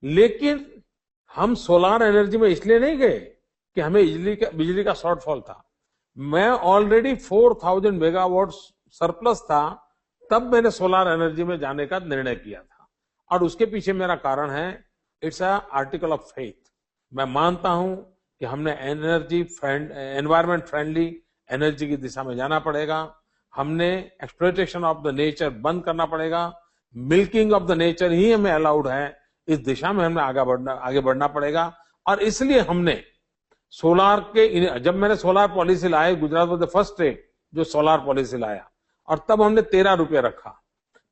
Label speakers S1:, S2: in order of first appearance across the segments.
S1: लेकिन हम solar energy में इसलिए नहीं गए कि हमें बिजली का शॉर्टफॉल था। मैं ऑलरेडी 4000 मेगावाट सरप्लस था, तब मैंने सोलार एनर्जी में जाने का निर्णय किया था। और उसके पीछे मेरा कारण है, it's a article of faith. मैं मानता हूं कि हमने एनवायरमेंट फ्रेंडली एनर्जी की दिशा में जाना पड़ेगा। हमने एक्सप्लॉयटेशन ऑफ द नेचर बंद करना पड़ेगा। मिल्किंग ऑफ द नेचर ही हमें अलाउड है। इस दिशा में हमें आगे बढ़ना पड़ेगा। और इसलिए हमने जब मैंने solar policy lie, Gujarat was the first state जो सोलार पॉलिसी लाया, और तब हमने 13 रुपये रखा।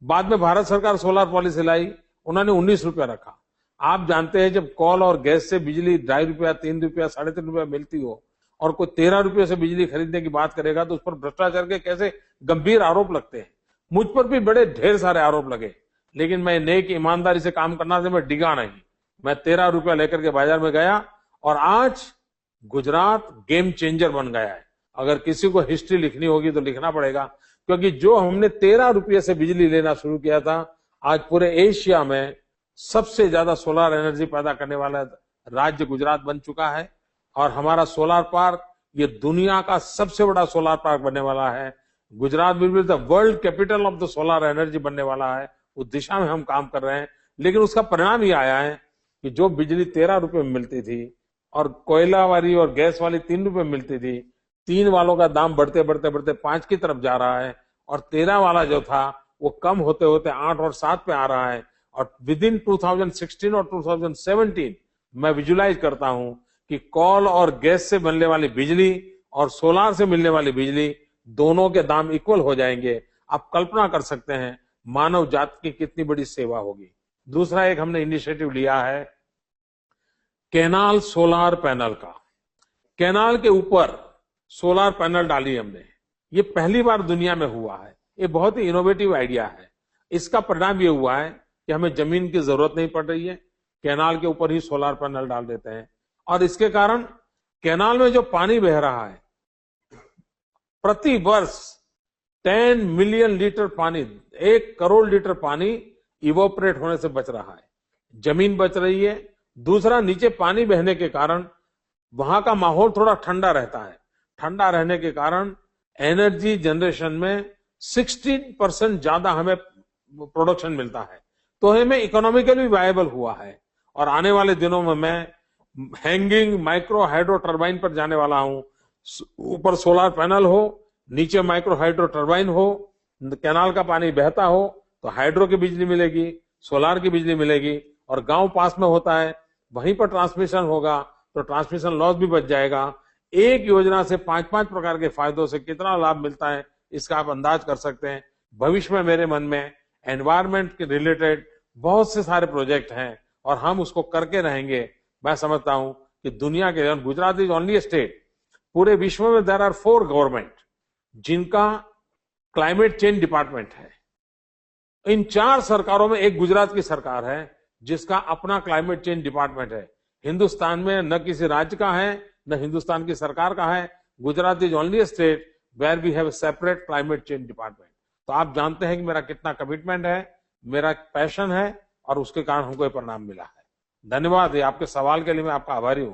S1: बाद में भारत सरकार सोलार पॉलिसी लाई, उन्होंने 19 रुपया रखा। आप जानते हैं, जब कोल और गैस से बिजली 2.5 रुपया, 3 रुपया, 3.5 रुपया मिलती हो, और कोई 13 रुपये से बिजली खरीदने की बात करेगा, तो उस पर भ्रष्टाचार के कैसे गंभीर आरोप लगते हैं। मुझ पर भी बड़े ढेर सारे आरोप लगे, लेकिन मैं नेक ईमानदारी से काम करना से मैं डिगा नहीं। मैं 13 रुपया लेकर के बाजार में गया, और आज गुजरात गेम चेंजर बन गया है। अगर किसी को हिस्ट्री लिखनी होगी तो लिखना पड़ेगा, क्योंकि जो हमने 13 रुपये से बिजली लेना शुरू किया था, आज पूरे एशिया में सबसे ज्यादा सोलर एनर्जी पैदा करने वाला राज्य गुजरात बन चुका है। और हमारा सोलर पार्क ये दुनिया का सबसे बड़ा सोलर पार्क बनने वाला है। Gujarat will be the world capital of the solar energy बनने वाला है। उस दिशा में हम काम कर रहे हैं। लेकिन उसका परिणाम ये आया है कि जो बिजली 13 रुपये में मिलती थी, और कोयला वाली और गैस वाली 3 रुपये में मिलती थी, 3 वालों का दाम बढ़ते बढ़ते बढ़ते 5 की तरफ जा रहा है। और 13 वाला जो था वो कम होते होते 8 और 7 पे आ रहा है। और विद इन 2016 और 2017 मैं विजुलाइज करता हूं कि कोल और गैस से बनने वाली बिजली और सोलार से मिलने वाली बिजली, दोनों के दाम इक्वल हो जाएंगे। आप कल्पना कर सकते हैं मानव जाति की कितनी बड़ी सेवा होगी। दूसरा एक हमने इनिशिएटिव लिया है कैनाल सोलार पैनल का। कैनाल के ऊपर सोलार पैनल डाली हमने। ये पहली बार दुनिया में हुआ है। ये बहुत ही इनोवेटिव आइडिया है। इसका परिणाम ये हुआ है कि हमें जमीन की जरूरत नहीं पड़ रही है, कैनाल के ऊपर ही सोलार पैनल डाल देते हैं। और इसके कारण कैनाल में जो पानी बह रहा है, प्रति वर्ष 10 मिलियन लीटर पानी, 1 करोड़ लीटर पानी इवोपरेट होने से बच रहा है। जमीन बच रही है। दूसरा, नीचे पानी बहने के कारण वहां का माहौल थोड़ा ठंडा रहता है। ठंडा रहने के कारण एनर्जी जनरेशन में 16% ज्यादा हमें प्रोडक्शन मिलता है। तो हमें इकोनॉमिकली वायबल हुआ है। और आने वाले दिनों में मैं हैंगिंग माइक्रो हाइड्रो टर्बाइन पर जाने वाला हूं। ऊपर सोलर पैनल हो, नीचे माइक्रो हाइड्रो टर्बाइन हो, कैनाल का पानी बहता हो तो हाइड्रो की बिजली मिलेगी, सोलार की बिजली मिलेगी। और गांव पास में होता है, वहीं पर ट्रांसमिशन होगा तो ट्रांसमिशन लॉस भी बच जाएगा। एक योजना से 5-5 प्रकार के फायदों से कितना लाभ मिलता है, इसका आप अंदाज कर सकते हैं। भविष्य में मेरे मन में एनवायरमेंट के रिलेटेड बहुत से सारे प्रोजेक्ट हैं, और हम उसको करके रहेंगे। मैं समझता हूं कि दुनिया के, गुजरात इज ओनली स्टेट, पूरे विश्व में देयर आर 4 गवर्नमेंट जिनका क्लाइमेट चेंज डिपार्टमेंट है। इन 4 सरकारों में एक गुजरात की सरकार है जिसका अपना क्लाइमेट चेंज डिपार्टमेंट है। हिंदुस्तान में न किसी राज्य का है, न हिंदुस्तान की सरकार का है। Gujarat is only state where we have separate climate change department. तो आप जानते हैं कि मेरा कितना कमिटमेंट है, मेरा पैशन है, और उसके कारण हमको ये परिणाम मिला है। धन्यवाद। आपके सवाल के लिए मैं आपका आभारी हूं।